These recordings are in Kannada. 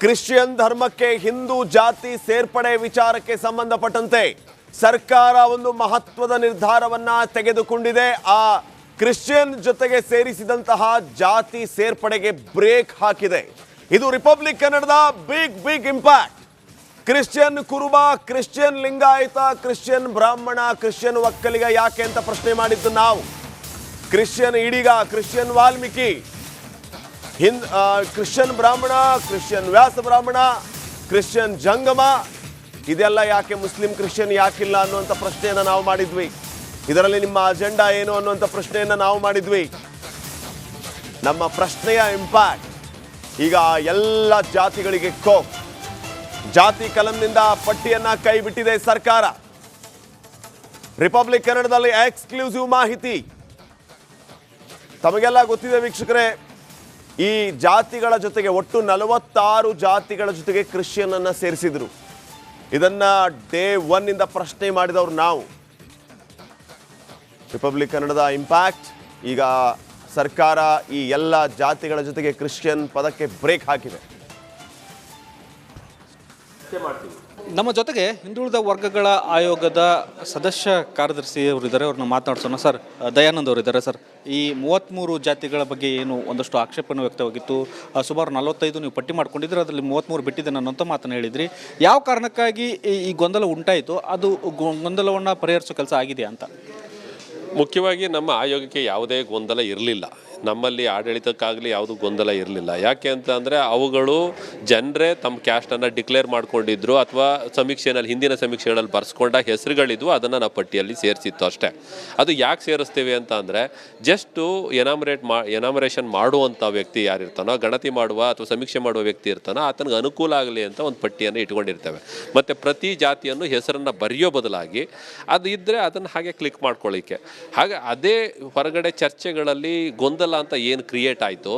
ಕ್ರಿಶ್ಚಿಯನ್ ಧರ್ಮಕ್ಕೆ ಹಿಂದೂ ಜಾತಿ ಸೇರ್ಪಡೆ ವಿಚಾರಕ್ಕೆ ಸಂಬಂಧಪಟ್ಟಂತೆ ಸರ್ಕಾರ ಒಂದು ಮಹತ್ವದ ನಿರ್ಧಾರವನ್ನ ತೆಗೆದುಕೊಂಡಿದೆ. ಆ ಕ್ರಿಶ್ಚಿಯನ್ ಜೊತೆಗೆ ಸೇರಿಸಿದಂತಹ ಜಾತಿ ಸೇರ್ಪಡೆಗೆ ಬ್ರೇಕ್ ಹಾಕಿದೆ. ಇದು ರಿಪಬ್ಲಿಕ್ ಕನ್ನಡದ ಬಿಗ್ ಇಂಪ್ಯಾಕ್ಟ್. ಕ್ರಿಶ್ಚಿಯನ್ ಕುರುಬ, ಕ್ರಿಶ್ಚಿಯನ್ ಲಿಂಗಾಯತ, ಕ್ರಿಶ್ಚಿಯನ್ ಬ್ರಾಹ್ಮಣ, ಕ್ರಿಶ್ಚಿಯನ್ ಒಕ್ಕಲಿಗ ಯಾಕೆ ಅಂತ ಪ್ರಶ್ನೆ ಮಾಡಿದ್ದು ನಾವು. Christian Ediga, Christian Valmiki, Christian ಬ್ರಾಹ್ಮಣ, ಕ್ರಿಶ್ಚಿಯನ್ ವ್ಯಾಸ ಬ್ರಾಹ್ಮಣ, ಕ್ರಿಶ್ಚಿಯನ್ ಜಂಗಮ, ಇದೆಲ್ಲ ಯಾಕೆ, ಮುಸ್ಲಿಂ ಕ್ರಿಶ್ಚಿಯನ್ ಯಾಕಿಲ್ಲ ಅನ್ನುವಂಥ ಪ್ರಶ್ನೆಯನ್ನು ನಾವು ಮಾಡಿದ್ವಿ. ಇದರಲ್ಲಿ ನಿಮ್ಮ ಅಜೆಂಡಾ ಏನು ಅನ್ನುವಂಥ ಪ್ರಶ್ನೆಯನ್ನು ನಾವು ಮಾಡಿದ್ವಿ. ನಮ್ಮ ಪ್ರಶ್ನೆಯ ಇಂಪ್ಯಾಕ್ಟ್ ಈಗ ಎಲ್ಲ ಜಾತಿಗಳಿಗೆ ಜಾತಿ ಕಲಂನಿಂದ ಪಟ್ಟಿಯನ್ನ ಕೈ ಬಿಟ್ಟಿದೆ ಸರ್ಕಾರ. ರಿಪಬ್ಲಿಕ್ ಕನ್ನಡದಲ್ಲಿ ಎಕ್ಸ್ಕ್ಲೂಸಿವ್ ಮಾಹಿತಿ. ತಮಗೆಲ್ಲ ಗೊತ್ತಿದೆ ವೀಕ್ಷಕರೇ, ಈ ಜಾತಿಗಳ ಜೊತೆಗೆ ಒಟ್ಟು 46 ಜಾತಿಗಳ ಜೊತೆಗೆ ಕ್ರಿಶ್ಚಿಯನ್ ಅನ್ನ ಸೇರಿಸಿದ್ರು. ಇದನ್ನ ಡೇ 1 ಇಂದ ಪ್ರಶ್ನೆ ಮಾಡಿದವರು ನಾವು. ರಿಪಬ್ಲಿಕ್ ಕನ್ನಡದ ಇಂಪ್ಯಾಕ್ಟ್. ಈಗ ಸರ್ಕಾರ ಈ ಎಲ್ಲ ಜಾತಿಗಳ ಜೊತೆಗೆ ಕ್ರಿಶ್ಚಿಯನ್ ಪದಕ್ಕೆ ಬ್ರೇಕ್ ಹಾಕಿದೆ. ನಮ್ಮ ಜೊತೆಗೆ ಹಿಂದುಳಿದ ವರ್ಗಗಳ ಆಯೋಗದ ಸದಸ್ಯ ಕಾರ್ಯದರ್ಶಿ ಅವರಿದ್ದಾರೆ, ಅವ್ರನ್ನ ಮಾತನಾಡ್ಸೋಣ. ಸರ್, ದಯಾನಂದ್ ಅವರಿದ್ದಾರೆ. ಸರ್, ಈ 33 ಜಾತಿಗಳ ಬಗ್ಗೆ ಏನು ಒಂದಷ್ಟು ಆಕ್ಷೇಪಣೆ ವ್ಯಕ್ತವಾಗಿತ್ತು. ಸುಮಾರು 45 ನೀವು ಪಟ್ಟಿ ಮಾಡ್ಕೊಂಡಿದ್ರೆ, ಅದರಲ್ಲಿ 33 ಬಿಟ್ಟಿದೆ ಅನ್ನೋಂಥ ಮಾತನ್ನು ಹೇಳಿದ್ರಿ. ಯಾವ ಕಾರಣಕ್ಕಾಗಿ ಈ ಗೊಂದಲ ಉಂಟಾಯಿತು, ಅದು ಗೊಂದಲವನ್ನು ಪರಿಹರಿಸೋ ಕೆಲಸ ಆಗಿದೆಯಾ ಅಂತ? ಮುಖ್ಯವಾಗಿ ನಮ್ಮ ಆಯೋಗಕ್ಕೆ ಯಾವುದೇ ಗೊಂದಲ ಇರಲಿಲ್ಲ. ನಮ್ಮಲ್ಲಿ ಆಡಳಿತಕ್ಕಾಗಲಿ ಯಾವುದೂ ಗೊಂದಲ ಇರಲಿಲ್ಲ. ಯಾಕೆ ಅಂತ ಅಂದರೆ ಅವುಗಳು ಜನರೇ ತಮ್ಮ ಕ್ಯಾಸ್ಟನ್ನು ಡಿಕ್ಲೇರ್ ಮಾಡ್ಕೊಂಡಿದ್ರು ಅಥವಾ ಸಮೀಕ್ಷೆಯಲ್ಲಿ ಹಿಂದಿನ ಸಮೀಕ್ಷೆಗಳಲ್ಲಿ ಬರ್ಸ್ಕೊಂಡ ಹೆಸರುಗಳಿದ್ವು, ಅದನ್ನು ನಾವು ಪಟ್ಟಿಯಲ್ಲಿ ಸೇರಿಸಿತ್ತು ಅಷ್ಟೇ. ಅದು ಯಾಕೆ ಸೇರಿಸ್ತೀವಿ ಅಂತ ಅಂದರೆ ಜಸ್ಟು ಎನಾಮರೇಷನ್ ಮಾಡುವಂಥ ವ್ಯಕ್ತಿ ಯಾರಿರ್ತಾನೋ, ಗಣತಿ ಮಾಡುವ ಅಥವಾ ಸಮೀಕ್ಷೆ ಮಾಡುವ ವ್ಯಕ್ತಿ ಇರ್ತಾನೋ, ಆತನಿಗೆ ಅನುಕೂಲ ಆಗಲಿ ಅಂತ ಒಂದು ಪಟ್ಟಿಯನ್ನು ಇಟ್ಕೊಂಡಿರ್ತೇವೆ. ಮತ್ತು ಪ್ರತಿ ಜಾತಿಯನ್ನು ಹೆಸರನ್ನು ಬರೆಯೋ ಬದಲಾಗಿ ಅದು ಇದ್ದರೆ ಅದನ್ನು ಹಾಗೆ ಕ್ಲಿಕ್ ಮಾಡ್ಕೊಳ್ಳಿಕ್ಕೆ. ಹಾಗೆ ಅದೇ ಹೊರಗಡೆ ಚರ್ಚೆಗಳಲ್ಲಿ ಗೊಂದಲ ಅಂತ ಏನು ಕ್ರಿಯೇಟ್ ಆಯಿತು,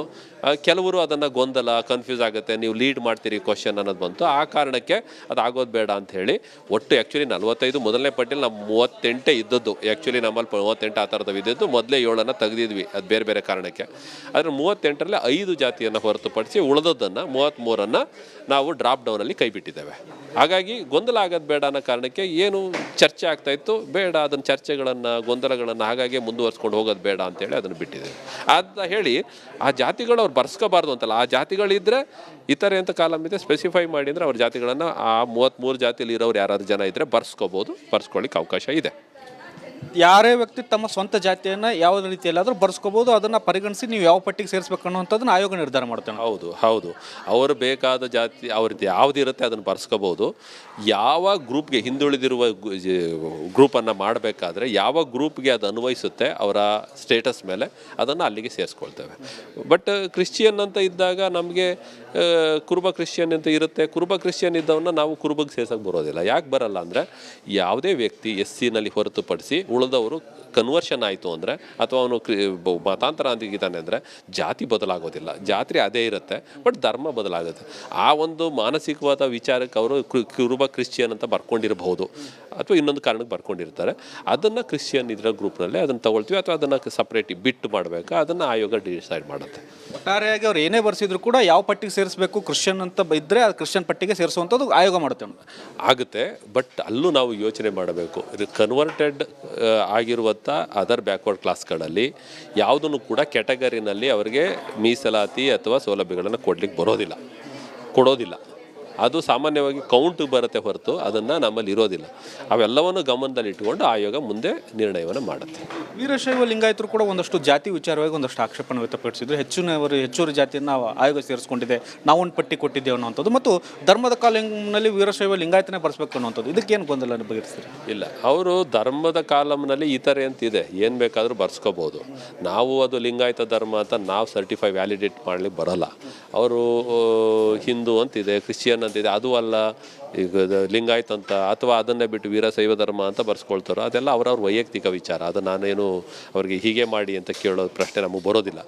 ಕೆಲವರು ಅದನ್ನು ಗೊಂದಲ ಕನ್ಫ್ಯೂಸ್ ಆಗುತ್ತೆ, ನೀವು ಲೀಡ್ ಮಾಡ್ತೀರಿ ಕ್ವಶನ್ ಅನ್ನೋದು ಬಂತು. ಆ ಕಾರಣಕ್ಕೆ ಅದು ಆಗೋದು ಬೇಡ ಅಂತ ಹೇಳಿ ಒಟ್ಟು ಆ್ಯಕ್ಚುಲಿ 45 ಮೊದಲನೇ ಪಟ್ಟಿಯಲ್ಲಿ ನಾವು 38 ಇದ್ದದ್ದು. ಆ್ಯಕ್ಚುಲಿ ನಮ್ಮಲ್ಲಿ 38 ಆ ಥರದ್ದು ಇದ್ದದ್ದು. ಮೊದಲೇ 7 ತೆಗೆದಿದ್ವಿ, ಅದು ಬೇರೆ ಬೇರೆ ಕಾರಣಕ್ಕೆ. ಆದರೆ 38ರಲ್ಲಿ 5 ಜಾತಿಯನ್ನು ಹೊರತುಪಡಿಸಿ ಉಳಿದದ್ದನ್ನು 33 ನಾವು ಡ್ರಾಪ್ ಡೌನಲ್ಲಿ ಕೈ ಬಿಟ್ಟಿದ್ದೇವೆ. ಹಾಗಾಗಿ ಗೊಂದಲ ಆಗೋದು ಬೇಡ ಅನ್ನೋ ಕಾರಣಕ್ಕೆ ಏನು ಚರ್ಚೆ ಆಗ್ತಾಯಿತ್ತು, ಬೇಡ ಅದನ್ನು ಚರ್ಚೆಗಳನ್ನು ಗೊಂದಲಗಳನ್ನು ಹಾಗಾಗಿ ಮುಂದುವರ್ಸ್ಕೊಂಡು ಹೋಗೋದು ಬೇಡ ಅಂತೇಳಿ ಅದನ್ನು ಬಿಟ್ಟಿದ್ದೇವೆ. ಅಂತ ಹೇಳಿ ಆ ಜಾತಿಗಳು ಅವ್ರು ಬರ್ಸ್ಕೋಬಾರ್ದು ಅಂತಲ್ಲ, ಆ ಜಾತಿಗಳಿದ್ದರೆ ಇತರೆ ಅಂತ ಕಾಲಮ್ ಇದೆ, ಸ್ಪೆಸಿಫೈ ಮಾಡಿದರೆ ಅವ್ರ ಜಾತಿಗಳನ್ನು ಆ 33 ಜಾತಿಯಲ್ಲಿ ಇರೋರು ಯಾರಾದ್ರು ಜನ ಇದ್ದರೆ ಬರ್ಸ್ಕೊಳ್ಳಿಕ್ಕೆ ಅವಕಾಶ ಇದೆ. ಯಾರೇ ವ್ಯಕ್ತಿ ತಮ್ಮ ಸ್ವಂತ ಜಾತಿಯನ್ನು ಯಾವುದೇ ರೀತಿಯಲ್ಲಾದರೂ ಬರ್ಸ್ಕೋಬೋದು, ಅದನ್ನು ಪರಿಗಣಿಸಿ ನೀವು ಯಾವ ಪಟ್ಟಿಗೆ ಸೇರಿಸ್ಬೇಕು ಅನ್ನೋಂಥದ್ದನ್ನು ಆಯೋಗ ನಿರ್ಧಾರ ಮಾಡ್ತೇನೆ. ಹೌದು ಅವರು ಬೇಕಾದ ಜಾತಿ ಅವ್ರದ್ದು ಯಾವುದಿರುತ್ತೆ ಅದನ್ನು ಬರ್ಸ್ಕೋಬೋದು. ಯಾವ ಗ್ರೂಪ್ಗೆ ಹಿಂದುಳಿದಿರುವ ಗ್ರೂಪನ್ನು ಮಾಡಬೇಕಾದ್ರೆ ಯಾವ ಗ್ರೂಪ್ಗೆ ಅದು ಅನ್ವಯಿಸುತ್ತೆ ಅವರ ಸ್ಟೇಟಸ್ ಮೇಲೆ ಅದನ್ನು ಅಲ್ಲಿಗೆ ಸೇರಿಸ್ಕೊಳ್ತೇವೆ. ಬಟ್ ಕ್ರಿಶ್ಚಿಯನ್ ಅಂತ ಇದ್ದಾಗ ನಮಗೆ ಕುರುಬ ಕ್ರಿಶ್ಚಿಯನ್ ಅಂತ ಇರುತ್ತೆ. ಕುರುಬ ಕ್ರಿಶ್ಚಿಯನ್ ಇದ್ದವನ್ನ ನಾವು ಕುರುಬಗೆ ಸೇರ್ಸೋಕೆ ಬರೋದಿಲ್ಲ. ಯಾಕೆ ಬರಲ್ಲ ಅಂದರೆ ಯಾವುದೇ ವ್ಯಕ್ತಿ SC ಹೊರತುಪಡಿಸಿ ಉಳಿದವರು ಕನ್ವರ್ಷನ್ ಆಯಿತು ಅಂದರೆ ಅಥವಾ ಅವನು ಮತಾಂತರ ಅಂತಿದ್ದಾನೆ ಅಂದರೆ ಜಾತಿ ಬದಲಾಗೋದಿಲ್ಲ, ಜಾತಿ ಅದೇ ಇರುತ್ತೆ, ಬಟ್ ಧರ್ಮ ಬದಲಾಗುತ್ತೆ. ಆ ಒಂದು ಮಾನಸಿಕವಾದ ವಿಚಾರಕ್ಕೆ ಅವರು ಕುರುಬ ಕ್ರಿಶ್ಚಿಯನ್ ಅಂತ ಬರ್ಕೊಂಡಿರಬಹುದು ಅಥವಾ ಇನ್ನೊಂದು ಕಾರಣಕ್ಕೆ ಬರ್ಕೊಂಡಿರ್ತಾರೆ. ಅದನ್ನು ಕ್ರಿಶ್ಚಿಯನ್ ಇದರ ಗ್ರೂಪ್ನಲ್ಲೇ ಅದನ್ನು ತಗೊಳ್ತೀವಿ ಅಥವಾ ಅದನ್ನು ಸಪ್ರೇಟಿ ಬಿಟ್ಟು ಮಾಡಬೇಕಾ, ಅದನ್ನು ಆಯೋಗ ಡಿಸೈಡ್ ಮಾಡುತ್ತೆ. ಒಟ್ಟಾರೆಯಾಗಿ ಅವ್ರು ಏನೇ ಬರ್ಸಿದ್ರು ಕೂಡ ಯಾವ ಪಟ್ಟಿಗೆ ಸೇರಿಸಬೇಕು, ಕ್ರಿಶ್ಚಿಯನ್ ಅಂತ ಇದ್ದರೆ ಅದು ಕ್ರಿಶ್ಚಿಯನ್ ಪಟ್ಟಿಗೆ ಸೇರಿಸುವಂಥದ್ದು ಆಯೋಗ ಮಾಡುತ್ತೆ ಆಗುತ್ತೆ. ಬಟ್ ಅಲ್ಲೂ ನಾವು ಯೋಚನೆ ಮಾಡಬೇಕು. ಇದು ಕನ್ವರ್ಟೆಡ್ ಆಗಿರುವಂಥ ಅದರ್ ಬ್ಯಾಕ್ವರ್ಡ್ ಕ್ಲಾಸ್ಗಳಲ್ಲಿ ಯಾವುದನ್ನು ಕೂಡ ಕ್ಯಾಟಗರಿನಲ್ಲಿ ಅವರಿಗೆ ಮೀಸಲಾತಿ ಅಥವಾ ಸೌಲಭ್ಯಗಳನ್ನು ಕೊಡೋದಿಲ್ಲ. ಅದು ಸಾಮಾನ್ಯವಾಗಿ ಕೌಂಟ್ ಬರುತ್ತೆ ಹೊರತು ಅದನ್ನು ನಮ್ಮಲ್ಲಿ ಇರೋದಿಲ್ಲ. ಅವೆಲ್ಲವನ್ನು ಗಮನದಲ್ಲಿ ಇಟ್ಟುಕೊಂಡು ಆಯೋಗ ಮುಂದೆ ನಿರ್ಣಯವನ್ನು ಮಾಡುತ್ತೆ. ವೀರಶೈವ ಲಿಂಗಾಯತರು ಕೂಡ ಒಂದಷ್ಟು ಜಾತಿ ವಿಚಾರವಾಗಿ ಒಂದಷ್ಟು ಆಕ್ಷೇಪಣೆ ವ್ಯಕ್ತಪಡಿಸಿದ್ರು. ಹೆಚ್ಚುವರಿ ಜಾತಿಯನ್ನು ಆಯೋಗ ಸೇರಿಸ್ಕೊಂಡಿದೆ, ನಾವೊಂದು ಪಟ್ಟಿ ಕೊಟ್ಟಿದ್ದೇವೆ ಅನ್ನೋಂಥದ್ದು, ಮತ್ತು ಧರ್ಮದ ಕಾಲಂನಲ್ಲಿ ವೀರಶೈವ ಲಿಂಗಾಯತನೇ ಬರ್ಸ್ಬೇಕು ಅನ್ನೋಂಥದ್ದು. ಇದಕ್ಕೇನು ಗೊಂದಲ ಬಗೆಹರಿಸ್ತೀರಿ? ಇಲ್ಲ, ಅವರು ಧರ್ಮದ ಕಾಲಂನಲ್ಲಿ ಈ ಥರ ಅಂತಿದೆ, ಏನು ಬೇಕಾದರೂ ಬರ್ಸ್ಕೋಬೋದು. ನಾವು ಅದು ಲಿಂಗಾಯತ ಧರ್ಮ ಅಂತ ನಾವು ಸರ್ಟಿಫೈ ವ್ಯಾಲಿಡೇಟ್ ಮಾಡಲಿಕ್ಕೆ ಬರೋಲ್ಲ. ಅವರು ಹಿಂದೂ ಅಂತಿದೆ, ಕ್ರಿಶ್ಚಿಯನ್ ಅಂತಿದೆ, ಅದು ಅಲ್ಲ ಈಗ ಲಿಂಗಾಯತ್ ಅಂತ ಅಥವಾ ಅದನ್ನೇ ಬಿಟ್ಟು ವೀರಶೈವ ಧರ್ಮ ಅಂತ ಬರ್ಸ್ಕೊಳ್ತಾರೋ ಅದೆಲ್ಲ ಅವ್ರವ್ರ ವೈಯಕ್ತಿಕ ವಿಚಾರ. ಅದು ನಾನೇನು ಅವ್ರಿಗೆ ಹೀಗೆ ಮಾಡಿ ಅಂತ ಕೇಳೋ ಪ್ರಶ್ನೆ ನಮಗೆ ಬರೋದಿಲ್ಲ.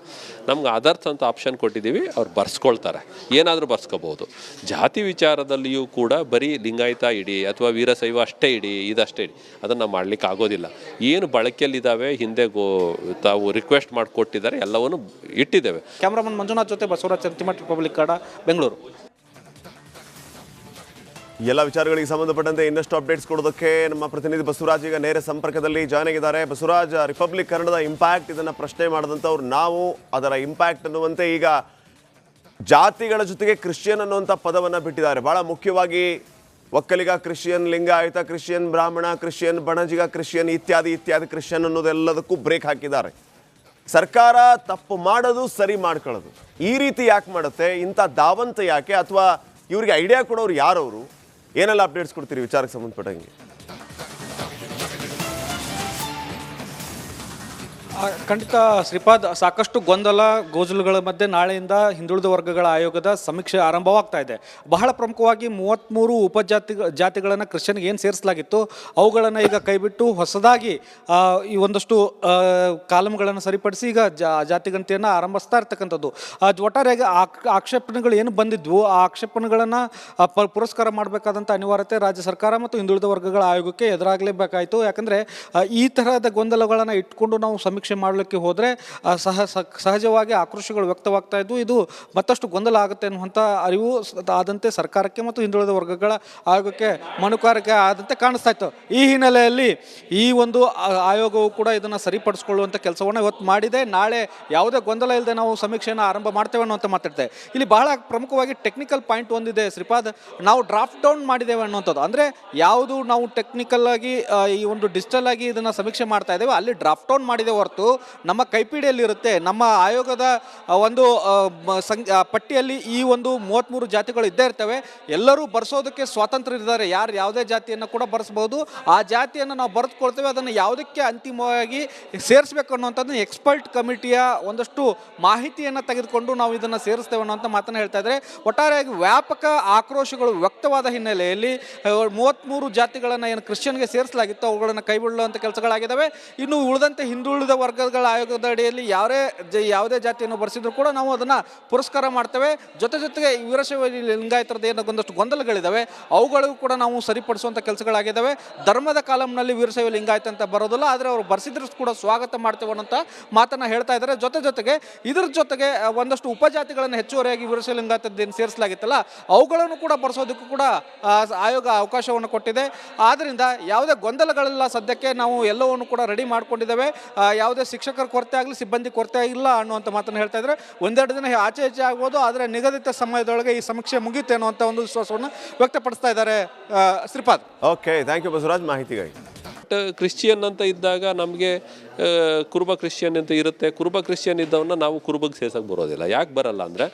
ನಮ್ಗೆ ಅದರ್ಸ್ ಅಂತ ಆಪ್ಷನ್ ಕೊಟ್ಟಿದ್ದೀವಿ, ಅವ್ರು ಬರ್ಸ್ಕೊಳ್ತಾರೆ, ಏನಾದರೂ ಬರ್ಸ್ಕೋಬೋದು. ಜಾತಿ ವಿಚಾರದಲ್ಲಿಯೂ ಕೂಡ ಬರೀ ಲಿಂಗಾಯತ ಇಡಿ ಅಥವಾ ವೀರಶೈವ ಅಷ್ಟೇ ಇಡಿ, ಇದಷ್ಟೇ ಇಡಿ, ಅದನ್ನು ಮಾಡಲಿಕ್ಕೆ ಆಗೋದಿಲ್ಲ. ಏನು ಬಳಕೆಯಲ್ಲಿದ್ದಾವೆ ಹಿಂದೆ ತಾವು ರಿಕ್ವೆಸ್ಟ್ ಮಾಡಿಕೊಟ್ಟಿದ್ದಾರೆ ಎಲ್ಲವನ್ನು ಇಟ್ಟಿದ್ದೇವೆ. ಕ್ಯಾಮ್ರಾಮನ್ ಮಂಜುನಾಥ್ ಜೊತೆ ಬಸವರಾಜ್ ಚಂತಿಮಠ, ರಿಪಬ್ಲಿಕ್ ಕನ್ನಡ, ಬೆಂಗಳೂರು. ಎಲ್ಲ ವಿಚಾರಗಳಿಗೆ ಸಂಬಂಧಪಟ್ಟಂತೆ ಇನ್ನಷ್ಟು ಅಪ್ಡೇಟ್ಸ್ ಕೊಡೋದಕ್ಕೆ ನಮ್ಮ ಪ್ರತಿನಿಧಿ ಬಸವರಾಜ್ ಈಗ ನೇರ ಸಂಪರ್ಕದಲ್ಲಿ ಜಾಯ್ನ್ ಆಗಿದ್ದಾರೆ. ಬಸವರಾಜ್, ರಿಪಬ್ಲಿಕ್ ಕನ್ನಡದ ಇಂಪ್ಯಾಕ್ಟ್ ಇದನ್ನು ಪ್ರಶ್ನೆ ಮಾಡಿದಂಥವ್ರು ನಾವು, ಅದರ ಇಂಪ್ಯಾಕ್ಟ್ ಅನ್ನುವಂತೆ ಈಗ ಜಾತಿಗಳ ಜೊತೆಗೆ ಕ್ರಿಶ್ಚಿಯನ್ ಅನ್ನುವಂಥ ಪದವನ್ನು ಬಿಟ್ಟಿದ್ದಾರೆ. ಭಾಳ ಮುಖ್ಯವಾಗಿ ಒಕ್ಕಲಿಗ ಕ್ರಿಶ್ಚಿಯನ್, ಲಿಂಗಾಯತ ಕ್ರಿಶ್ಚಿಯನ್, ಬ್ರಾಹ್ಮಣ ಕ್ರಿಶ್ಚಿಯನ್, ಬಣಜಿಗ ಕ್ರಿಶ್ಚಿಯನ್ ಇತ್ಯಾದಿ ಕ್ರಿಶ್ಚಿಯನ್ ಅನ್ನೋದೆಲ್ಲದಕ್ಕೂ ಬ್ರೇಕ್ ಹಾಕಿದ್ದಾರೆ. ಸರ್ಕಾರ ತಪ್ಪು ಮಾಡೋದು ಸರಿ ಮಾಡ್ಕೊಳ್ಳೋದು ಈ ರೀತಿ ಯಾಕೆ ಮಾಡುತ್ತೆ? ಇಂಥ ದಾವಂತ ಯಾಕೆ? ಅಥವಾ ಇವರಿಗೆ ಐಡಿಯಾ ಕೊಡೋರು ಯಾರವರು? ಏನೆಲ್ಲ ಅಪ್ಡೇಟ್ಸ್ ಕೊಡ್ತೀರಿ ವಿಚಾರಕ್ಕೆ ಸಂಬಂಧಪಟ್ಟಂಗೆ? ಖಂಡಿತ ಶ್ರೀಪಾದ್, ಸಾಕಷ್ಟು ಗೊಂದಲ ಗೋಜಲುಗಳ ಮಧ್ಯೆ ನಾಳೆಯಿಂದ ಹಿಂದುಳಿದ ವರ್ಗಗಳ ಆಯೋಗದ ಸಮೀಕ್ಷೆ ಆರಂಭವಾಗ್ತಾ ಇದೆ. ಬಹಳ ಪ್ರಮುಖವಾಗಿ 33 ಜಾತಿಗಳನ್ನು ಕ್ರಿಶ್ಚಿಯನ್ಗೆ ಏನು ಸೇರಿಸಲಾಗಿತ್ತು ಅವುಗಳನ್ನು ಈಗ ಕೈಬಿಟ್ಟು ಹೊಸದಾಗಿ ಈ ಒಂದಷ್ಟು ಕಾಲಮ್ಗಳನ್ನು ಸರಿಪಡಿಸಿ ಈಗ ಜಾತಿಗಣತಿಯನ್ನು ಆರಂಭಿಸ್ತಾ ಇರ್ತಕ್ಕಂಥದ್ದು. ಒಟ್ಟಾರೆಯಾಗಿ ಆಕ್ಷೇಪಣೆಗಳು ಏನು ಬಂದಿದ್ವು ಆ ಆಕ್ಷೇಪಣೆಗಳನ್ನು ಪುರಸ್ಕಾರ ಮಾಡಬೇಕಾದಂಥ ಅನಿವಾರ್ಯತೆ ರಾಜ್ಯ ಸರ್ಕಾರ ಮತ್ತು ಹಿಂದುಳಿದ ವರ್ಗಗಳ ಆಯೋಗಕ್ಕೆ ಎದುರಾಗಲೇಬೇಕಾಯಿತು. ಯಾಕಂದರೆ ಈ ತರಹದ ಗೊಂದಲಗಳನ್ನು ಇಟ್ಕೊಂಡು ನಾವು ಸಮೀಕ್ಷೆ ಮಾಡಲಿಕ್ಕೆ ಹೋದರೆ ಸಹಜವಾಗಿ ಆಕ್ರೋಶಗಳು ವ್ಯಕ್ತವಾಗ್ತಾ ಇದ್ವು. ಇದು ಮತ್ತಷ್ಟು ಗೊಂದಲ ಆಗುತ್ತೆ ಅನ್ನುವಂಥ ಅರಿವು ಆದಂತೆ ಸರ್ಕಾರಕ್ಕೆ ಮತ್ತು ಹಿಂದುಳಿದ ವರ್ಗಗಳ ಆಯೋಗಕ್ಕೆ ಮನುಕಾರಿಕೆ ಆದಂತೆ ಕಾಣಿಸ್ತಾ ಇತ್ತು. ಈ ಹಿನ್ನೆಲೆಯಲ್ಲಿ ಈ ಒಂದು ಆಯೋಗವು ಕೂಡ ಇದನ್ನು ಸರಿಪಡಿಸ್ಕೊಳ್ಳುವಂಥ ಕೆಲಸವನ್ನು ಇವತ್ತು ಮಾಡಿದೆ. ನಾಳೆ ಯಾವುದೇ ಗೊಂದಲ ಇಲ್ಲದೆ ನಾವು ಸಮೀಕ್ಷೆಯನ್ನು ಆರಂಭ ಮಾಡ್ತೇವೆ ಅನ್ನುವಂಥ ಮಾತಾಡ್ತೇವೆ. ಇಲ್ಲಿ ಬಹಳ ಪ್ರಮುಖವಾಗಿ ಟೆಕ್ನಿಕಲ್ ಪಾಯಿಂಟ್ ಒಂದಿದೆ ಶ್ರೀಪಾದ್. ನಾವು ಡ್ರಾಫ್ಟ್ ಡೌನ್ ಮಾಡಿದ್ದೇವೆ ಅನ್ನುವಂಥದ್ದು, ಅಂದರೆ ಯಾವುದು ನಾವು ಟೆಕ್ನಿಕಲ್ ಆಗಿ ಈ ಒಂದು ಡಿಜಿಟಲ್ ಆಗಿ ಇದನ್ನು ಸಮೀಕ್ಷೆ ಮಾಡ್ತಾ ಇದ್ದೇವೆ ಅಲ್ಲಿ ಡ್ರಾಫ್ಟ್ ಡೌನ್ ಮಾಡಿದೆ ಹೊರತು ನಮ್ಮ ಕೈಪಿಡಿಯಲ್ಲಿ ಇರುತ್ತೆ. ನಮ್ಮ ಆಯೋಗದ ಒಂದು ಪಟ್ಟಿಯಲ್ಲಿ ಈ ಒಂದು 33 ಜಾತಿಗಳು ಇದ್ದೇ ಇರ್ತವೆ. ಎಲ್ಲರೂ ಬರ್ಸೋದಕ್ಕೆ ಸ್ವಾತಂತ್ರ್ಯ ಇದ್ದಾರೆ. ಯಾರು ಯಾವುದೇ ಜಾತಿಯನ್ನು ಕೂಡ ಬರ್ಸ್ಬೋದು. ಆ ಜಾತಿಯನ್ನು ನಾವು ಬರೆದುಕೊಳ್ತೇವೆ. ಅದನ್ನು ಯಾವುದಕ್ಕೆ ಅಂತಿಮವಾಗಿ ಸೇರಿಸಬೇಕು ಅನ್ನುವಂಥದ್ದು ಎಕ್ಸ್ಪರ್ಟ್ ಕಮಿಟಿಯ ಒಂದಷ್ಟು ಮಾಹಿತಿಯನ್ನು ತೆಗೆದುಕೊಂಡು ನಾವು ಇದನ್ನು ಸೇರಿಸ್ತೇವೆ ಅನ್ನೋಂಥ ಮಾತನ್ನು ಹೇಳ್ತಾ ಇದ್ದಾರೆ. ಒಟ್ಟಾರೆಯಾಗಿ ವ್ಯಾಪಕ ಆಕ್ರೋಶಗಳು ವ್ಯಕ್ತವಾದ ಹಿನ್ನೆಲೆಯಲ್ಲಿ 33 ಜಾತಿಗಳನ್ನು ಏನು ಕ್ರಿಶ್ಚಿಯನ್ಗೆ ಸೇರಿಸಲಾಗಿತ್ತು ಅವುಗಳನ್ನು ಕೈಬಿಡುವಂಥ ಕೆಲಸಗಳಾಗಿದ್ದಾವೆ. ಇನ್ನು ಉಳಿದಂತೆ ಹಿಂದುಳಿದ ವರ್ಗಗಳ ಆಯೋಗದ ಅಡಿಯಲ್ಲಿ ಯಾವುದೇ ಜಾತಿಯನ್ನು ಬರೆಸಿದ್ರು ಕೂಡ ನಾವು ಅದನ್ನು ಪುರಸ್ಕಾರ ಮಾಡ್ತೇವೆ. ಜೊತೆಗೆ ವೀರಶೈವ ಲಿಂಗಾಯತರದ ಏನೋ ಒಂದಷ್ಟು ಗೊಂದಲಗಳಿದ್ದಾವೆ ಅವುಗಳಿಗೂ ಕೂಡ ನಾವು ಸರಿಪಡಿಸುವಂಥ ಕೆಲಸಗಳಾಗಿದ್ದಾವೆ. ಧರ್ಮದ ಕಾಲಂನಲ್ಲಿ ವೀರಶೈವ ಲಿಂಗಾಯತ ಅಂತ ಬರೋದಿಲ್ಲ, ಆದರೆ ಅವರು ಬರೆಸಿದ್ರು ಕೂಡ ಸ್ವಾಗತ ಮಾಡ್ತೇವೆ ಅನ್ನೋಂಥ ಮಾತನ್ನು ಹೇಳ್ತಾ ಇದ್ದಾರೆ. ಜೊತೆಗೆ ಇದರ ಜೊತೆಗೆ ಒಂದಷ್ಟು ಉಪಜಾತಿಗಳನ್ನು ಹೆಚ್ಚುವರಿಯಾಗಿ ವೀರಶೈವ ಲಿಂಗಾಯತದ್ದೇನು ಸೇರಿಸಲಾಗಿತ್ತಲ್ಲ ಅವುಗಳನ್ನು ಕೂಡ ಬರೆಸೋದಕ್ಕೂ ಕೂಡ ಆಯೋಗ ಅವಕಾಶವನ್ನು ಕೊಟ್ಟಿದೆ. ಆದ್ದರಿಂದ ಯಾವುದೇ ಗೊಂದಲಗಳಿಲ್ಲ. ಸದ್ಯಕ್ಕೆ ನಾವು ಎಲ್ಲವನ್ನು ಕೂಡ ರೆಡಿ ಮಾಡ್ಕೊಂಡಿದ್ದೇವೆ. ಯಾವುದೇ ಶಿಕ್ಷಕರ ಕೊರತೆ ಆಗಲಿ ಸಿಬ್ಬಂದಿ ಕೊರತೆ ಇಲ್ಲ ಅನ್ನುವಂಥ ಮಾತನ್ನು ಹೇಳ್ತಾ ಇದ್ದಾರೆ. ಒಂದೆರಡು ದಿನ ಆಚೆ ಆಗ್ಬೋದು, ಆದರೆ ನಿಗದಿತ ಸಮಯದೊಳಗೆ ಈ ಸಮೀಕ್ಷೆ ಮುಗಿಯುತ್ತೆ ಅನ್ನುವಂಥ ಒಂದು ವಿಶ್ವಾಸವನ್ನು ವ್ಯಕ್ತಪಡಿಸ್ತಾ ಇದ್ದಾರೆ. Shripad, okay, thank you Basavaraj ಮಾಹಿತಿಗಾಗಿ. ಕ್ರಿಶ್ಚಿಯನ್ ಅಂತ ಇದ್ದಾಗ ನಮಗೆ ಕುರುಬ ಕ್ರಿಶ್ಚಿಯನ್ ಅಂತ ಇರುತ್ತೆ. ಕುರುಬ ಕ್ರಿಶ್ಚಿಯನ್ ಇದ್ದವನ್ನ ನಾವು ಕುರುಬಗೆ ಸೇರ್ಸಕ್ಕೆ ಬರೋದಿಲ್ಲ. ಯಾಕೆ ಬರಲ್ಲ ಅಂದರೆ